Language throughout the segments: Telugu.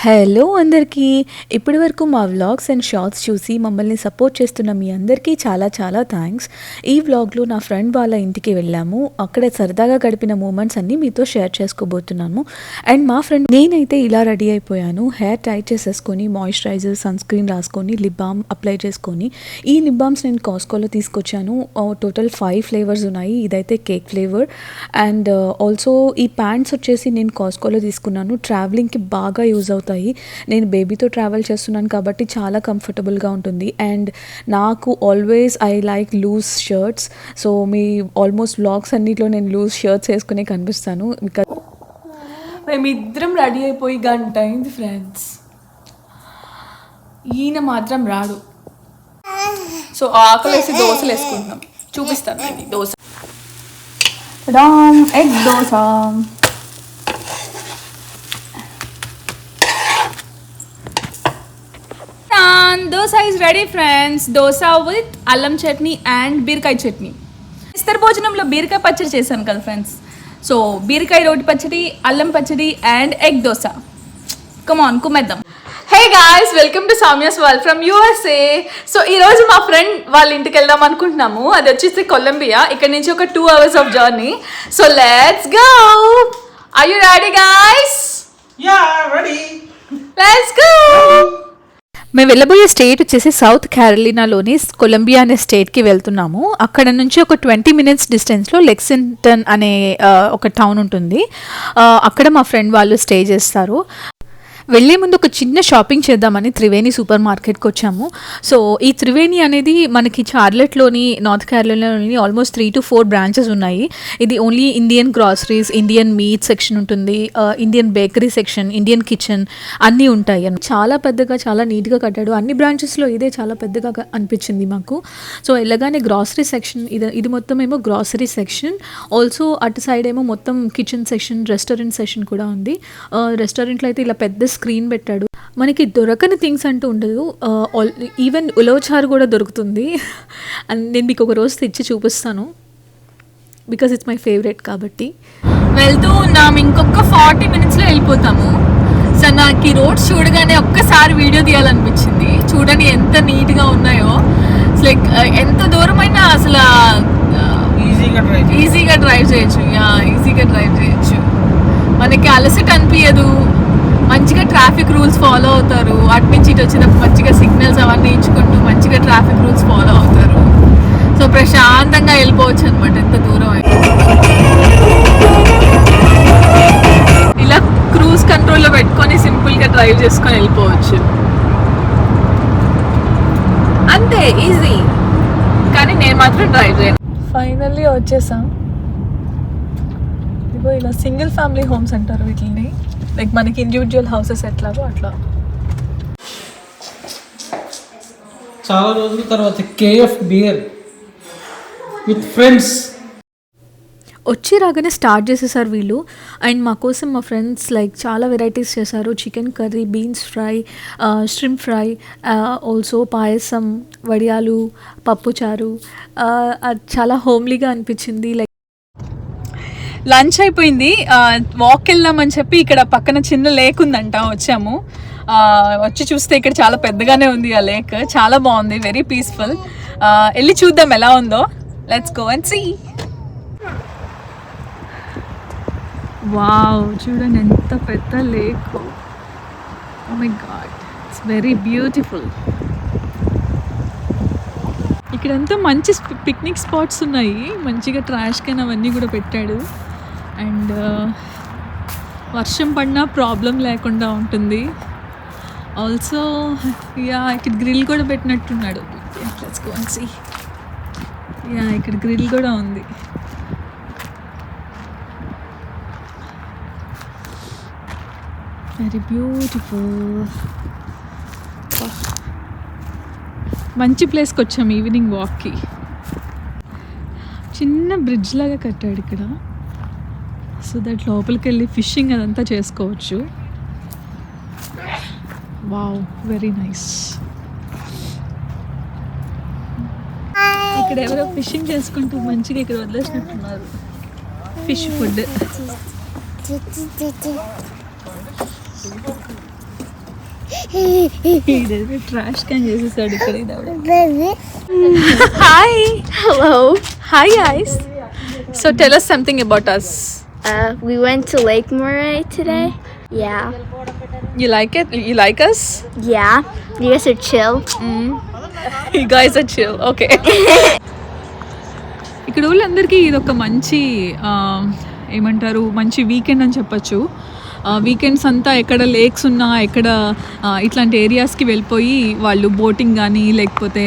హలో అందరికీ. ఇప్పటి వరకు మా వ్లాగ్స్ అండ్ షార్ట్స్ చూసి మమ్మల్ని సపోర్ట్ చేస్తున్న మీ అందరికీ చాలా చాలా థ్యాంక్స్. ఈ వ్లాగ్లో నా ఫ్రెండ్ వాళ్ళ ఇంటికి వెళ్ళాము. అక్కడ సరదాగా గడిపిన మూమెంట్స్ అన్నీ మీతో షేర్ చేసుకోబోతున్నాను. అండ్ మా ఫ్రెండ్ నేనైతే ఇలా రెడీ అయిపోయాను. హెయిర్ టైట్ చేసేసుకొని మాయిశ్చరైజర్, సన్ స్క్రీన్ రాసుకొని, లిప్ బామ్ అప్లై చేసుకొని, ఈ లిప్ బామ్స్ నేను కాస్కోలో తీసుకొచ్చాను. టోటల్ 5 ఫ్లేవర్స్ ఉన్నాయి. ఇదైతే కేక్ ఫ్లేవర్. అండ్ ఆల్సో ఈ ప్యాంట్స్ వచ్చేసి నేను కాస్కోలో తీసుకున్నాను. ట్రావెలింగ్కి బాగా యూజ్ అవుతాయి. నేను బేబీతో ట్రావెల్ చేస్తున్నాను కాబట్టి చాలా కంఫర్టబుల్గా ఉంటుంది. అండ్ నాకు always I like loose shirts. So మీ ఆల్మోస్ట్ వ్లాగ్స్ అన్నిట్లో నేను లూజ్ షర్ట్స్ వేసుకునే కనిపిస్తాను. బికాజ్ మేమిద్దరం రెడీ అయిపోయి గంట అయింది ఫ్రెండ్స్. ఈయన మాత్రం రాడు. సో ఆకలేసి దోశలు వేసుకుంటున్నాం. చూపిస్తాను అండి dosa. Egg dosa. Dosa is ready friends. Dosa with allam chutney and బీరకాయ చట్నీ. ఇస్తర్ భోజనంలో బీరకాయ పచ్చడి చేశాను కదా ఫ్రెండ్స్. సో బీరకాయ రోటి పచ్చడి, అల్లం పచ్చడి and egg dosa. Come on కుమ్మేద్దాం. Hey guys, welcome to Samya's world from USA. So ఈరోజు మా ఫ్రెండ్ వాళ్ళ ఇంటికి వెళ్దాం అనుకుంటున్నాము. అది వచ్చేసి కొలంబియా. ఇక్కడ నుంచి ఒక 2 hours of journey. So let's go. Are you ready guys? Yeah ready. Let's go. మేము వెళ్ళబోయే స్టేట్ వచ్చేసి సౌత్ క్యారోలినాలోని కొలంబియా అనే స్టేట్కి వెళ్తున్నాము. అక్కడ నుంచి ఒక 20 minutes డిస్టెన్స్లో లెక్సింగ్టన్ అనే ఒక టౌన్ ఉంటుంది. అక్కడ మా ఫ్రెండ్ వాళ్ళు స్టే చేస్తారు. వెళ్ళే ముందు ఒక చిన్న షాపింగ్ చేద్దామని త్రివేణి సూపర్ మార్కెట్కి వచ్చాము. సో ఈ త్రివేణి అనేది మనకి చార్లెట్లోని, నార్త్ క్యారోలినాలోని ఆల్మోస్ట్ 3 to 4 బ్రాంచెస్ ఉన్నాయి. ఇది only Indian groceries, Indian meat section ఉంటుంది, Indian bakery section, Indian kitchen అన్నీ ఉంటాయి. చాలా పెద్దగా, చాలా నీట్గా కట్టాడు. అన్ని బ్రాంచెస్లో ఇదే చాలా పెద్దగా అనిపించింది మాకు. సో వెళ్ళగానే గ్రాసరీ సెక్షన్, ఇది మొత్తం ఏమో గ్రాసరీ సెక్షన్. ఆల్సో అటు సైడ్ ఏమో మొత్తం కిచెన్ సెక్షన్, రెస్టారెంట్ సెక్షన్ కూడా ఉంది. రెస్టారెంట్లో అయితే ఇలా పెద్ద స్క్రీన్ పెట్టాడు. మనకి దొరకని థింగ్స్ అంటూ ఉండదు. ఈవెన్ ఉలవచారు కూడా దొరుకుతుంది. అండ్ నేను మీకు ఒక రోజు తెచ్చి చూపిస్తాను, బికాస్ ఇట్స్ మై ఫేవరెట్ కాబట్టి. వెళ్తూ ఉన్నాం. ఇంకొక 40 minutesలో వెళ్ళిపోతాము. సో నాకు ఈ రోడ్స్ చూడగానే ఒక్కసారి వీడియో తీయాలనిపించింది. చూడని ఎంత నీట్గా ఉన్నాయో. లైక్ ఎంత దూరమైనా అసలు ఈజీగా డ్రైవ్ చేయొచ్చు. ఈజీగా డ్రైవ్ చేయొచ్చు. మనకి అలసట అనిపించదు. మంచిగా ట్రాఫిక్ రూల్స్ ఫాలో అవుతారు. అటు నుంచి ఇటు వచ్చినప్పుడు మంచిగా సిగ్నల్స్ అవన్నీ ఇచ్చుకుంటూ మంచిగా ట్రాఫిక్ రూల్స్ ఫాలో అవుతారు. సో ప్రశాంతంగా వెళ్ళిపోవచ్చు అనమాట ఎంత దూరం అయితే. ఇలా క్రూజ్ కంట్రోల్లో పెట్టుకొని సింపుల్గా డ్రైవ్ చేసుకొని వెళ్ళిపోవచ్చు. అంతే, ఈజీ. కానీ నేను మాత్రం డ్రైవ్ చేయను. ఫైనల్లీ వచ్చేసాం. ఇదిగో ఇలా సింగిల్ ఫ్యామిలీ హోమ్స్ అంటారు వీటిని. లైక్ మనకి ఇండివిజువల్ హౌసెస్ ఎట్లాగో అట్లా. చాలా రోజుల తర్వాత KF బియర్ విత్ ఫ్రెండ్స్. వచ్చి రాగానే స్టార్ట్ చేసేసారు వీళ్ళు. అండ్ మా కోసం మా ఫ్రెండ్స్ లైక్ చాలా వెరైటీస్ చేశారు. Chicken curry, beans fry, shrimp fry, also పాయసం, వడియాలు, పప్పుచారు. చాలా హోమ్లీగా అనిపించింది. లైక్ లంచ్ అయిపోయింది. వాక్ వెళ్దామని చెప్పి ఇక్కడ పక్కన చిన్న లేక్ ఉందంట. వచ్చాము. వచ్చి చూస్తే ఇక్కడ చాలా పెద్దగానే ఉంది ఆ లేక్. చాలా బాగుంది, వెరీ పీస్ఫుల్. వెళ్ళి చూద్దాం ఎలా ఉందో. Let's go and see. Wow, చూడండి ఎంత పెద్ద lake. Oh my God, it's very beautiful. ఇక్కడంతా మంచి పిక్నిక్ స్పాట్స్ ఉన్నాయి. మంచిగా ట్రాష్ క్యాన్ అవన్నీ కూడా పెట్టాడు. అండ్ వర్షం పడినా ప్రాబ్లం లేకుండా ఉంటుంది. ఆల్సో ఇక్కడ గ్రిల్ కూడా పెట్టినట్టున్నాడు. Let's go and see. ఇక్కడ గ్రిల్ కూడా ఉంది. Very beautiful. మంచి ప్లేస్కి వచ్చాము ఈవినింగ్ వాక్కి. చిన్న బ్రిడ్జ్ లాగా కట్టాడు ఇక్కడ. సో దట్ లోపలికి వెళ్ళి ఫిషింగ్ అదంతా చేసుకోవచ్చు. Wow, very nice. ఇక్కడ ఎవరో ఫిషింగ్ చేసుకుంటూ మంచిగా ఇక్కడ వదిలేసినట్టున్నారు. Fish food. ట్రాష్ క్యాన్ చేసేసాడు ఇక్కడ. Hi. Hello. Hi guys. So tell us something about us. We went to Lake Murray today. Yeah. You like it? You like us? Yeah. You guys are chill. You guys are chill. Okay. ఇక్కడ వాళ్ళందరికీ ఇది ఒక మంచి ఏమంటారు మంచి వీకెండ్ అని చెప్పచ్చు. వీకెండ్స్ అంతా ఎక్కడ లేక్స్ ఉన్నా ఎక్కడ ఇట్లాంటి ఏరియాస్కి వెళ్ళిపోయి వాళ్ళు బోటింగ్ కానీ లేకపోతే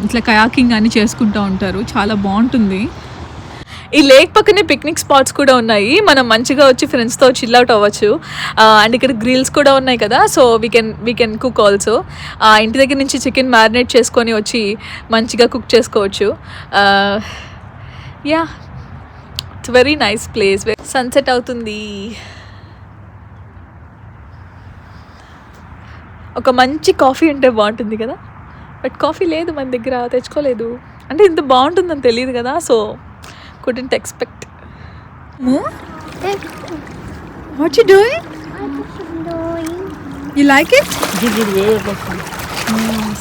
ఇట్లా కయాకింగ్ కానీ చేసుకుంటూ ఉంటారు. చాలా బాగుంటుంది. ఈ లేక్ పక్కనే పిక్నిక్ స్పాట్స్ కూడా ఉన్నాయి. మనం మంచిగా వచ్చి ఫ్రెండ్స్తో చిల్ అవుట్ అవ్వచ్చు. అండ్ ఇక్కడ గ్రిల్స్ కూడా ఉన్నాయి కదా, so we can cook also. ఇంటి దగ్గర నుంచి చికెన్ మ్యారినేట్ చేసుకొని వచ్చి మంచిగా కుక్ చేసుకోవచ్చు. Yeah, it's very nice place. Sunset అవుతుంది. ఒక మంచి కాఫీ ఉంటే బాగుంటుంది కదా, బట్ కాఫీ లేదు మన దగ్గర, తెచ్చుకోలేదు. అంటే ఇంత బాగుంటుందని తెలియదు కదా, so couldn't expect. What you doing? You like it?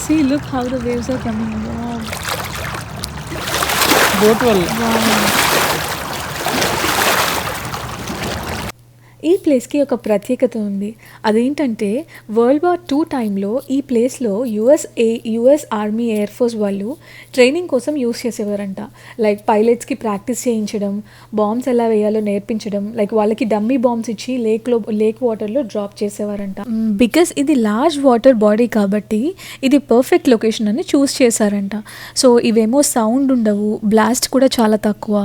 See, look how the waves are coming. Wow. Boat well. ఈ ప్లేస్కి ఒక ప్రత్యేకత ఉంది. అదేంటంటే World War II టైంలో ఈ ప్లేస్లో యుఎస్ ఆర్మీ ఎయిర్ ఫోర్స్ వాళ్ళు ట్రైనింగ్ కోసం యూస్ చేసేవారంట. లైక్ పైలట్స్కి ప్రాక్టీస్ చేయించడం, బాంబ్స్ ఎలా వేయాలో నేర్పించడం, లైక్ వాళ్ళకి డమ్మీ బాంబ్స్ ఇచ్చి లేక్ వాటర్లో డ్రాప్ చేసేవారంట. బికాస్ ఇది లార్జ్ వాటర్ బాడీ కాబట్టి ఇది పర్ఫెక్ట్ లొకేషన్ అని చూస్ చేశారంట. సో ఇవేమో సౌండ్ ఉండవు, బ్లాస్ట్ కూడా చాలా తక్కువ.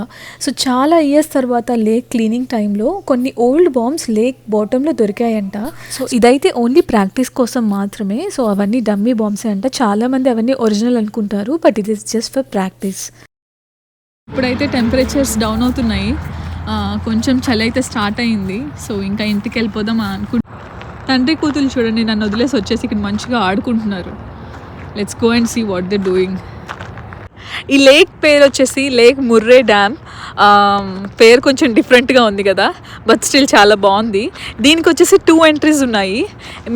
సో చాలా ఇయర్స్ తర్వాత లేక్ క్లీనింగ్ టైంలో కొన్ని ఓల్డ్ బాంబ్స్ లేక్ బాటంలో దొరికాయంట. సో ఇదైతే ఓన్లీ ప్రాక్టీస్ కోసం మాత్రమే. సో అవన్నీ డమ్మీ బాంబ్సే అంట. చాలామంది అవన్నీ ఒరిజినల్ అనుకుంటారు, but it is just for practice. ఇప్పుడైతే టెంపరేచర్స్ డౌన్ అవుతున్నాయి, కొంచెం చలి అయితే స్టార్ట్ అయింది. సో ఇంకా ఇంటికి వెళ్ళిపోదాం తండ్రి కూతురు చూడండి నన్ను వదిలేసి వచ్చేసి ఇక్కడ మంచిగా ఆడుకుంటున్నారు. Let's go and see what they doing. ఈ లేక్ పేరు వచ్చేసి లేక్ ముర్రే డ్యామ్. పేరు కొంచెం డిఫరెంట్గా ఉంది కదా, బట్ స్టిల్ చాలా బాగుంది. దీనికి వచ్చేసి 2 ఎంట్రీస్ ఉన్నాయి.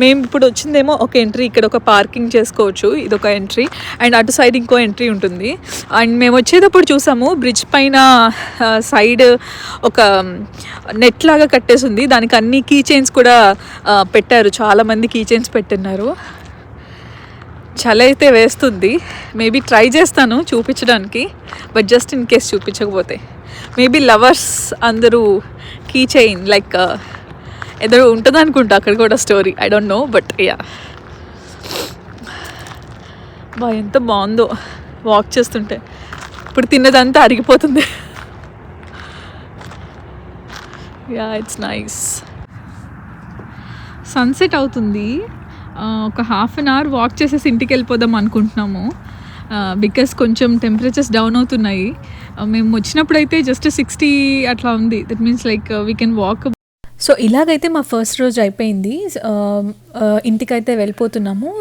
మేము ఇప్పుడు వచ్చిందేమో ఒక ఎంట్రీ, ఇక్కడ ఒక పార్కింగ్ చేసుకోవచ్చు, ఇదొక ఎంట్రీ, అండ్ అటు సైడ్ ఇంకో ఎంట్రీ ఉంటుంది. అండ్ మేము వచ్చేటప్పుడు చూసాము బ్రిడ్జ్ పైన సైడ్ ఒక నెట్ లాగా కట్టేసి ఉంది, దానికి అన్ని కీ చైన్స్ కూడా పెట్టారు. చాలామంది కీ చైన్స్ పెట్టున్నారు. చలి అయితే వేస్తుంది. మేబీ ట్రై చేస్తాను చూపించడానికి, బట్ జస్ట్ ఇన్ కేస్ చూపించకపోతే మేబీ లవర్స్ అందరూ కీ చైన్ లైక్ ఏదో ఉంటుంది అనుకుంటా అక్కడ కూడా story, I don't know, but yeah. బా ఎంత బాగుందో వాక్ చేస్తుంటే. ఇప్పుడు తిన్నదంతా అరిగిపోతుంది. Yeah, it's nice. సన్సెట్ అవుతుంది. ఒక హాఫ్ అన్ అవర్ వాక్ చేసేసి ఇంటికి వెళ్ళిపోదాం అనుకుంటున్నాము. బికాస్ కొంచెం టెంపరేచర్స్ డౌన్ అవుతున్నాయి. మేము వచ్చినప్పుడు అయితే జస్ట్ 60 అట్లా ఉంది. That means like we can walk. So ఇలాగైతే మా ఫస్ట్ రోజు అయిపోయింది. ఇంటికైతే వెళ్ళిపోతున్నాము.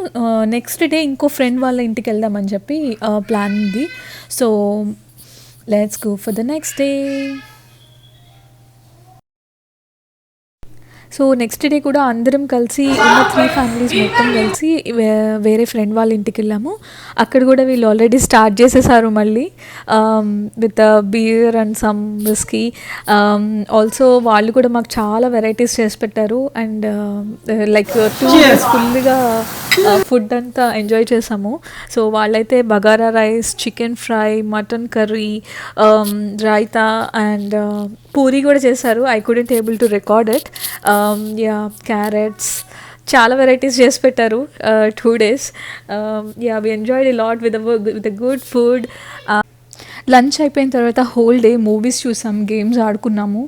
నెక్స్ట్ డే ఇంకో ఫ్రెండ్ వాళ్ళ ఇంటికి వెళ్దామని చెప్పి ప్లాన్ ఉంది. So let's go for the next day. So next day కూడా అందరం కలిసి ఉన్న 3 ఫ్యామిలీస్ మొత్తం కలిసి వేరే ఫ్రెండ్ వాళ్ళ ఇంటికి వెళ్ళాము. అక్కడ కూడా వీళ్ళు ఆల్రెడీ స్టార్ట్ చేసేసారు మళ్ళీ with beer and some whisky. Also వాళ్ళు కూడా మాకు చాలా వెరైటీస్ చేసి పెట్టారు. అండ్ లైక్ 2 days ఫుల్గా ఫుడ్ అంతా ఎంజాయ్ చేసాము. సో వాళ్ళైతే bagara rice, chicken fry, mutton curry, raita and puri కూడా చేశారు. I couldn't able to record it. Ya, carrots, చాలా వెరైటీస్ చేసి పెట్టారు 2 days. Ya, we enjoyed a lot with good food. Lunch అయిపోయిన తర్వాత హోల్ డే మూవీస్ చూసాం, గేమ్స్ ఆడుకున్నాము.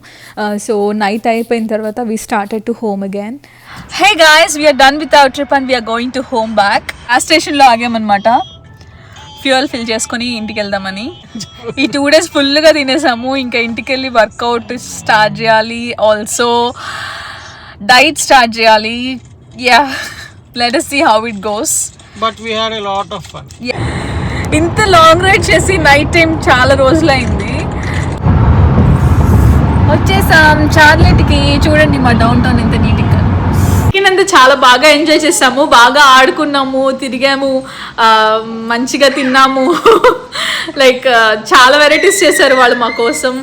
సో నైట్ అయిపోయిన తర్వాత we started to home again. Hey guys, we're done with our trip and we're going to home back. ఆ స్టేషన్లో ఆగామన్నమాట ఫ్యూయల్ ఫిల్ చేసుకొని ఇంటికి వెళ్దామని. ఈ 2 days ఫుల్గా తినేసాము. ఇంకా ఇంటికి వెళ్ళి వర్కౌట్ స్టార్ట్ చేయాలి, ఆల్సో డైట్ స్టార్ట్ చేయాలి. Yeah, let us see how it goes. But we had a lot of fun. Yeah. ఇంత లాంగ్ రైడ్ చేసి నైట్ టైం చాలా రోజులైంది. వచ్చేసాం చార్లెట్కి. చూడండి మా డౌన్ టౌన్ ఎంత నీట్గా. వీకెండ్ అంతా చాలా బాగా ఎంజాయ్ చేసాము, బాగా ఆడుకున్నాము, తిరిగాము, మంచిగా తిన్నాము. లైక్ చాలా వెరైటీస్ చేశారు వాళ్ళు మా కోసం.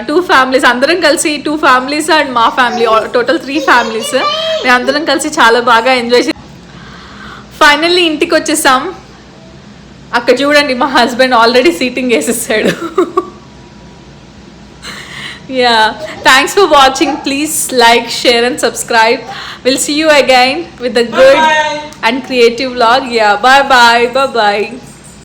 2 ఫ్యామిలీస్ అందరం కలిసి, 2 ఫ్యామిలీస్ అండ్ మా ఫ్యామిలీ, టోటల్ 3 ఫ్యామిలీస్ మేము అందరం కలిసి చాలా బాగా ఎంజాయ్ చేసాం. ఫైనల్లీ ఇంటికి వచ్చేసాం. అక్కడ చూడండి మా హస్బెండ్ ఆల్రెడీ సీటింగ్ వేసేసాడు. Yeah, thanks for watching. Please like, share and subscribe. We'll see you again with a good and creative vlog. Yeah, bye bye.